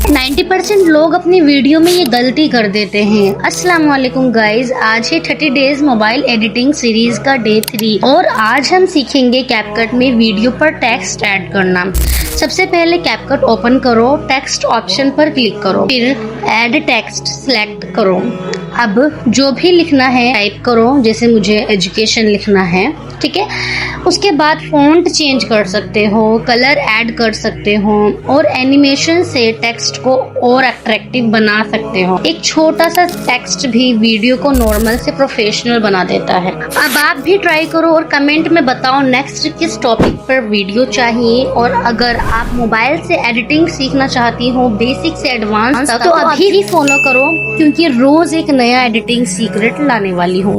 90% लोग अपनी वीडियो में ये गलती कर देते हैं। अस्सलाम वालेकुम गाइज, आज है 30 डेज मोबाइल एडिटिंग सीरीज का डे 3 और आज हम सीखेंगे कैपकट में वीडियो पर टेक्स्ट ऐड करना। सबसे पहले कैपकट ओपन करो, टेक्स्ट ऑप्शन पर क्लिक करो, फिर ऐड टेक्स्ट सिलेक्ट करो। अब जो भी लिखना है टाइप करो, जैसे मुझे एजुकेशन लिखना है, ठीक है। उसके बाद फॉन्ट चेंज कर सकते हो, कलर ऐड कर सकते हो और एनिमेशन से टेक्स्ट को और अट्रैक्टिव बना सकते हो। एक छोटा सा टेक्स्ट भी वीडियो को नॉर्मल से प्रोफेशनल बना देता है। अब आप भी ट्राई करो और कमेंट में बताओ नेक्स्ट किस टॉपिक पर वीडियो चाहिए। और अगर आप मोबाइल से एडिटिंग सीखना चाहती हो बेसिक से एडवांस तक, तो अभी फॉलो करो, क्योंकि रोज एक नया एडिटिंग सीक्रेट लाने वाली हूँ।